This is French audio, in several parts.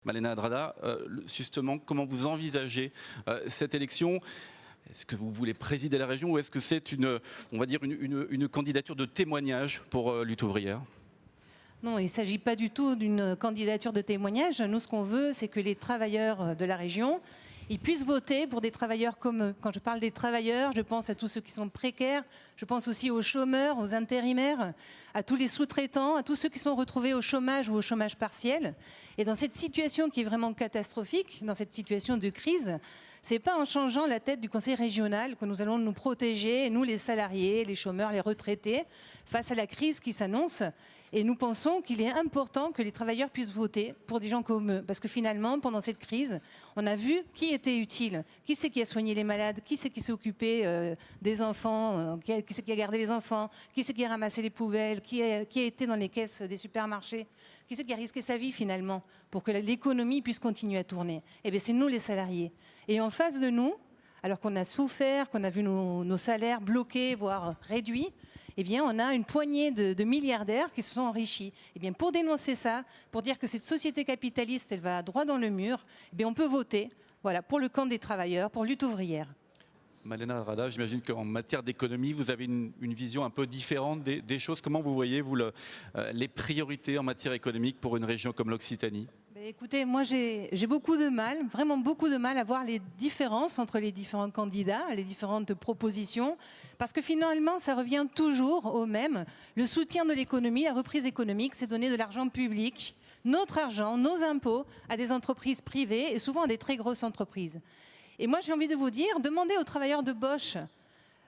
Malena Adrada, justement, comment vous envisagez cette élection? Est-ce que vous voulez présider la région ou est-ce que c'est on va dire une candidature de témoignage pour Lutte ouvrière? Non, il ne s'agit pas du tout d'une candidature de témoignage. Nous, ce qu'on veut, c'est que les travailleurs de la région, ils puissent voter pour des travailleurs comme eux. Quand je parle des travailleurs, je pense à tous ceux qui sont précaires, je pense aussi aux chômeurs, aux intérimaires, à tous les sous-traitants, à tous ceux qui sont retrouvés au chômage ou au chômage partiel. Et dans cette situation qui est vraiment catastrophique, dans cette situation de crise, ce n'est pas en changeant la tête du conseil régional que nous allons nous protéger, nous les salariés, les chômeurs, les retraités, face à la crise qui s'annonce. Et nous pensons qu'il est important que les travailleurs puissent voter pour des gens comme eux. Parce que finalement, pendant cette crise, on a vu qui était utile. Qui c'est qui a soigné les malades? Qui c'est qui s'est occupé des enfants? Qui c'est qui a gardé les enfants? Qui c'est qui a ramassé les poubelles? Qui a été dans les caisses des supermarchés? Qui c'est qui a risqué sa vie finalement pour que l'économie puisse continuer à tourner? Eh bien, c'est nous les salariés. Et en face de nous, alors qu'on a souffert, qu'on a vu nos salaires bloqués, voire réduits, eh bien, on a une poignée de milliardaires qui se sont enrichis. Eh bien, pour dénoncer ça, pour dire que cette société capitaliste, elle va droit dans le mur, eh bien, on peut voter voilà, pour le camp des travailleurs, pour Lutte ouvrière. Malena Adrada, j'imagine qu'en matière d'économie, vous avez une vision un peu différente des choses. Comment vous voyez, vous, les priorités en matière économique pour une région comme l'Occitanie? Écoutez, moi j'ai beaucoup de mal, vraiment beaucoup de mal à voir les différences entre les différents candidats, les différentes propositions, parce que finalement ça revient toujours au même. Le soutien de l'économie, la reprise économique, c'est donner de l'argent public, notre argent, nos impôts à des entreprises privées et souvent à des très grosses entreprises. Et moi j'ai envie de vous dire, demandez aux travailleurs de Bosch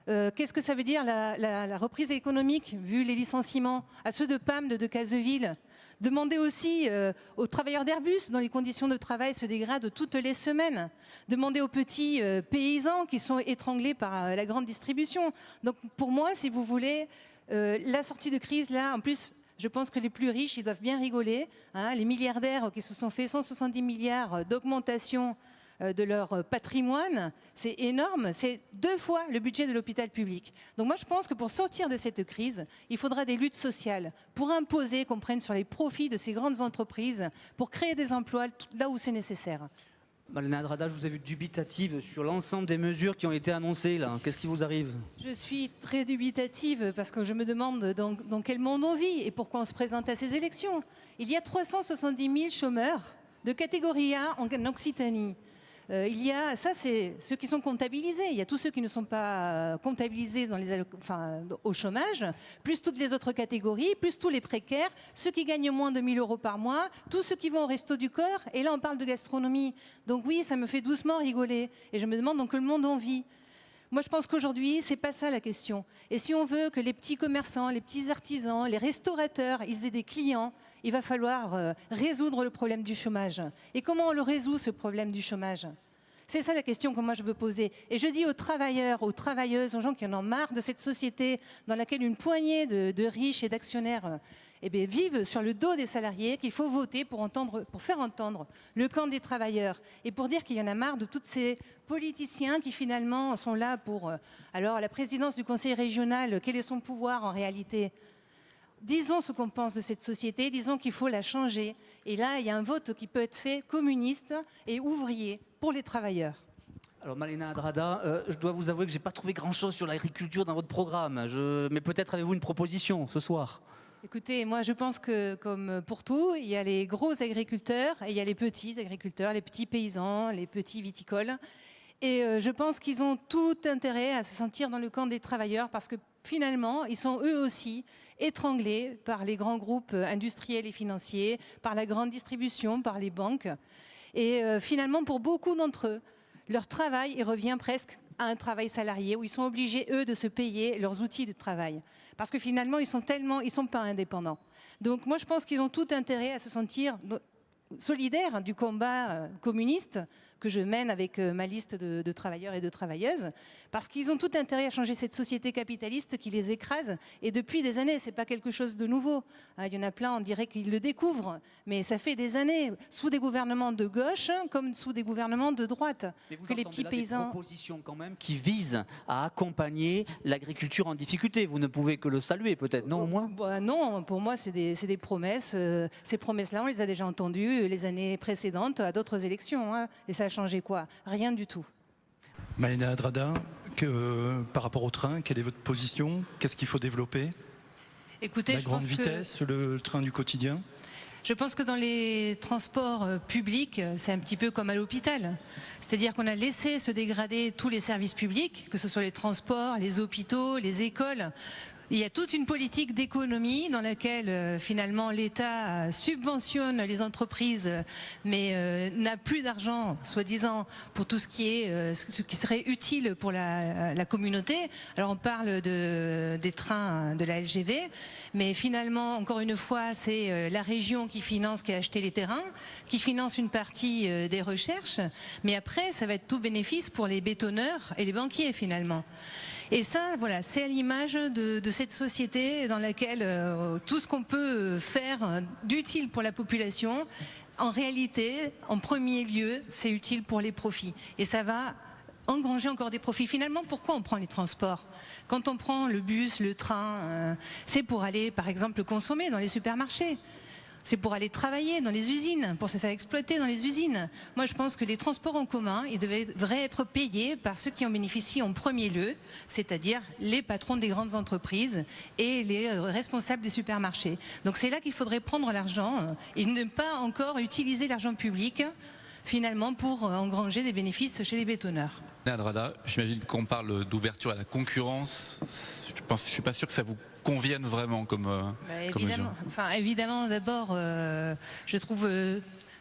qu'est-ce que ça veut dire la reprise économique vu les licenciements, à ceux de PAM, de Decazeville. Demandez aussi aux travailleurs d'Airbus dont les conditions de travail se dégradent toutes les semaines. Demandez aux petits paysans qui sont étranglés par la grande distribution. Donc pour moi, si vous voulez, la sortie de crise, là, en plus, je pense que les plus riches, ils doivent bien rigoler. Hein, les milliardaires qui se sont fait 170 milliards d'augmentation de leur patrimoine, c'est énorme, c'est 2 fois le budget de l'hôpital public. Donc moi je pense que pour sortir de cette crise, il faudra des luttes sociales pour imposer qu'on prenne sur les profits de ces grandes entreprises, pour créer des emplois là où c'est nécessaire. Malena Adrada, je vous ai vu dubitative sur l'ensemble des mesures qui ont été annoncées là. Qu'est-ce qui vous arrive? Je suis très dubitative parce que je me demande dans quel monde on vit et pourquoi on se présente à ces élections. Il y a 370 000 chômeurs de catégorie A en Occitanie. Il y a, ça c'est ceux qui sont comptabilisés, il y a tous ceux qui ne sont pas comptabilisés au chômage, plus toutes les autres catégories, plus tous les précaires, ceux qui gagnent moins de 1 000 € par mois, tous ceux qui vont au resto du corps, et là on parle de gastronomie. Donc oui, ça me fait doucement rigoler, et je me demande dans quel monde on vit. Moi, je pense qu'aujourd'hui, c'est pas ça la question. Et si on veut que les petits commerçants, les petits artisans, les restaurateurs, ils aient des clients, il va falloir résoudre le problème du chômage. Et comment on le résout, ce problème du chômage? C'est ça la question que moi je veux poser. Et je dis aux travailleurs, aux travailleuses, aux gens qui en ont marre de cette société dans laquelle une poignée de riches et d'actionnaires vivent sur le dos des salariés, qu'il faut voter pour faire entendre le camp des travailleurs et pour dire qu'il y en a marre de tous ces politiciens qui finalement sont là pour... Alors à la présidence du conseil régional, quel est son pouvoir en réalité? Disons ce qu'on pense de cette société, disons qu'il faut la changer. Et là, il y a un vote qui peut être fait communiste et ouvrier pour les travailleurs. Alors Malena Adrada, je dois vous avouer que je n'ai pas trouvé grand-chose sur l'agriculture dans votre programme. Mais peut-être avez-vous une proposition ce soir? Écoutez, moi je pense que comme pour tout, il y a les gros agriculteurs et il y a les petits agriculteurs, les petits paysans, les petits viticoles. Et je pense qu'ils ont tout intérêt à se sentir dans le camp des travailleurs parce que finalement, ils sont eux aussi étranglés par les grands groupes industriels et financiers, par la grande distribution, par les banques. Et finalement, pour beaucoup d'entre eux, leur travail il revient presque à un travail salarié où ils sont obligés, eux, de se payer leurs outils de travail. Parce que finalement, ils sont pas indépendants. Donc moi, je pense qu'ils ont tout intérêt à se sentir solidaires du combat communiste que je mène avec ma liste de travailleurs et de travailleuses, parce qu'ils ont tout intérêt à changer cette société capitaliste qui les écrase, et depuis des années, c'est pas quelque chose de nouveau. Il y en a plein, on dirait qu'ils le découvrent, mais ça fait des années, sous des gouvernements de gauche comme sous des gouvernements de droite, que les petits paysans... Des propositions quand même qui visent à accompagner l'agriculture en difficulté. Vous ne pouvez que le saluer peut-être, non au moins? Non, pour moi c'est des promesses. Ces promesses-là, on les a déjà entendues les années précédentes à d'autres élections. Hein, et ça a changé quoi? Rien du tout. Malena Adrada, par rapport au train, quelle est votre position? Qu'est-ce qu'il faut développer? Écoutez, la grande vitesse, le train du quotidien? Je pense que dans les transports publics, c'est un petit peu comme à l'hôpital. C'est-à-dire qu'on a laissé se dégrader tous les services publics, que ce soit les transports, les hôpitaux, les écoles. Il y a toute une politique d'économie dans laquelle finalement l'État subventionne les entreprises, mais n'a plus d'argent, soi-disant, pour tout ce qui serait utile pour la communauté. Alors on parle des trains de la LGV, mais finalement, encore une fois, c'est la région qui a acheté les terrains, qui finance une partie des recherches, mais après, ça va être tout bénéfice pour les bétonneurs et les banquiers finalement. Et ça, voilà, c'est à l'image de cette société dans laquelle tout ce qu'on peut faire d'utile pour la population, en réalité, en premier lieu, c'est utile pour les profits. Et ça va engranger encore des profits. Finalement, pourquoi on prend les transports? Quand on prend le bus, le train, c'est pour aller, par exemple, consommer dans les supermarchés. C'est pour aller travailler dans les usines, pour se faire exploiter dans les usines. Moi, je pense que les transports en commun, ils devraient être payés par ceux qui en bénéficient en premier lieu, c'est-à-dire les patrons des grandes entreprises et les responsables des supermarchés. Donc c'est là qu'il faudrait prendre l'argent et ne pas encore utiliser l'argent public, finalement, pour engranger des bénéfices chez les bétonneurs. Adrada, j'imagine qu'on parle d'ouverture à la concurrence. Je ne suis pas sûr que ça vous convienne vraiment comme mesure. Évidemment, d'abord, je trouve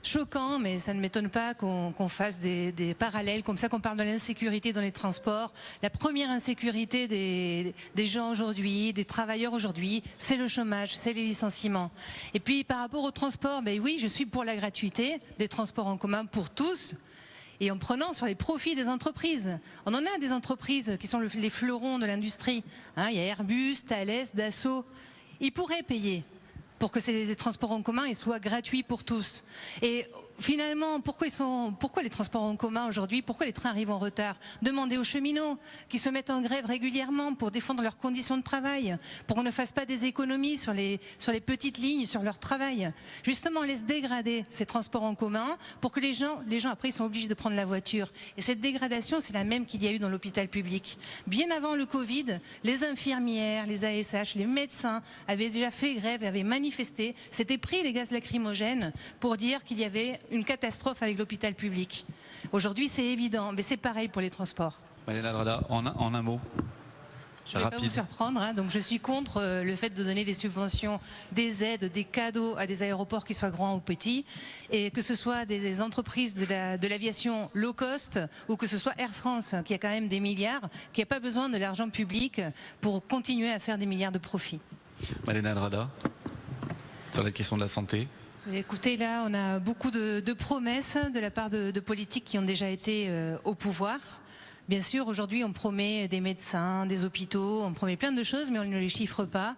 choquant, mais ça ne m'étonne pas qu'on fasse des parallèles comme ça, qu'on parle de l'insécurité dans les transports. La première insécurité des gens aujourd'hui, des travailleurs aujourd'hui, c'est le chômage, c'est les licenciements. Et puis par rapport au transport, oui, je suis pour la gratuité des transports en commun pour tous. Et en prenant sur les profits des entreprises. On en a des entreprises qui sont les fleurons de l'industrie. Il y a Airbus, Thales, Dassault. Ils pourraient payer pour que ces transports en commun soient gratuits pour tous. Et finalement, pourquoi les transports en commun aujourd'hui, pourquoi les trains arrivent en retard? Demandez aux cheminots qui se mettent en grève régulièrement pour défendre leurs conditions de travail, pour qu'on ne fasse pas des économies sur les petites lignes, sur leur travail. Justement, on laisse dégrader ces transports en commun pour que les gens après, ils sont obligés de prendre la voiture. Et cette dégradation, c'est la même qu'il y a eu dans l'hôpital public. Bien avant le Covid, les infirmières, les ASH, les médecins avaient déjà fait grève, avaient manifesté, s'étaient pris les gaz lacrymogènes pour dire qu'il y avait une catastrophe avec l'hôpital public. Aujourd'hui, c'est évident, mais c'est pareil pour les transports. Malena Adrada, en un mot. Je ne vais pas vous surprendre, donc je suis contre le fait de donner des subventions, des aides, des cadeaux à des aéroports qui soient grands ou petits, et que ce soit des entreprises de l'aviation low cost ou que ce soit Air France, qui a quand même des milliards, qui n'a pas besoin de l'argent public pour continuer à faire des milliards de profits. Malena Adrada, sur la question de la santé. Écoutez, là, on a beaucoup de promesses de la part de politiques qui ont déjà été au pouvoir. Bien sûr, aujourd'hui, on promet des médecins, des hôpitaux, on promet plein de choses, mais on ne les chiffre pas.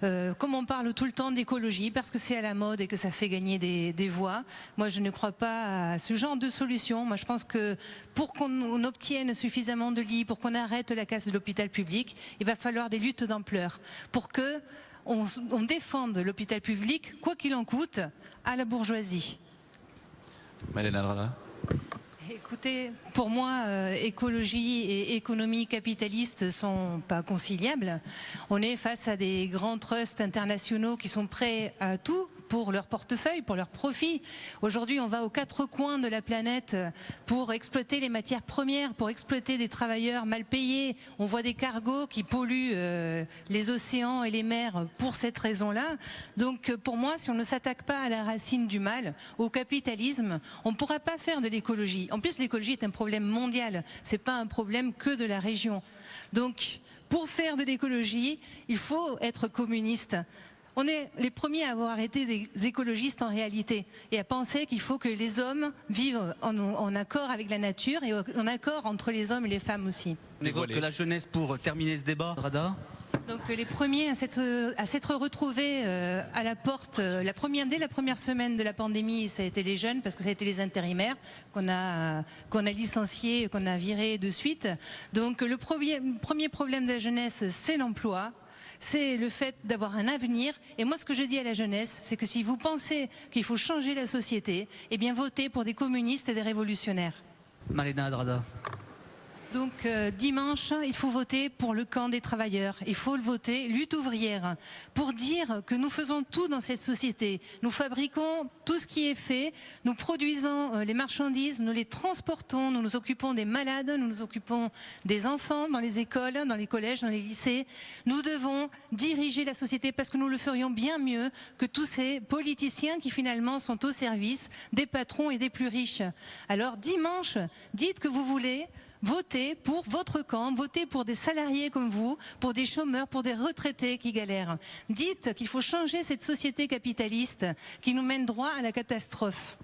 Comme on parle tout le temps d'écologie, parce que c'est à la mode et que ça fait gagner des voix, moi, je ne crois pas à ce genre de solution. Moi, je pense que pour qu'on obtienne suffisamment de lits, pour qu'on arrête la casse de l'hôpital public, il va falloir des luttes d'ampleur pour que on défende l'hôpital public, quoi qu'il en coûte, à la bourgeoisie. Malena Adrada. Écoutez, pour moi, écologie et économie capitaliste ne sont pas conciliables. On est face à des grands trusts internationaux qui sont prêts à tout pour leur portefeuille, pour leur profit. Aujourd'hui, on va aux quatre coins de la planète pour exploiter les matières premières, pour exploiter des travailleurs mal payés. On voit des cargos qui polluent les océans et les mers pour cette raison-là. Donc pour moi, si on ne s'attaque pas à la racine du mal, au capitalisme, on ne pourra pas faire de l'écologie. En plus, l'écologie est un problème mondial, ce n'est pas un problème que de la région. Donc pour faire de l'écologie, il faut être communiste. On est les premiers à avoir été des écologistes en réalité et à penser qu'il faut que les hommes vivent en accord avec la nature et en accord entre les hommes et les femmes aussi. On évoque la jeunesse pour terminer ce débat, Drada. Donc les premiers à s'être retrouvés à la porte, dès la première semaine de la pandémie, ça a été les jeunes, parce que ça a été les intérimaires qu'on a licenciés, qu'on a virés de suite. Donc le premier problème de la jeunesse, c'est l'emploi. C'est le fait d'avoir un avenir. Et moi, ce que je dis à la jeunesse, c'est que si vous pensez qu'il faut changer la société, eh bien votez pour des communistes et des révolutionnaires. Malena Drada. Donc dimanche, il faut voter pour le camp des travailleurs. Il faut le voter, lutte ouvrière, pour dire que nous faisons tout dans cette société. Nous fabriquons tout ce qui est fait, nous produisons les marchandises, nous les transportons, nous nous occupons des malades, nous nous occupons des enfants dans les écoles, dans les collèges, dans les lycées. Nous devons diriger la société parce que nous le ferions bien mieux que tous ces politiciens qui finalement sont au service des patrons et des plus riches. Alors dimanche, dites que vous voulez votez pour votre camp, votez pour des salariés comme vous, pour des chômeurs, pour des retraités qui galèrent. Dites qu'il faut changer cette société capitaliste qui nous mène droit à la catastrophe.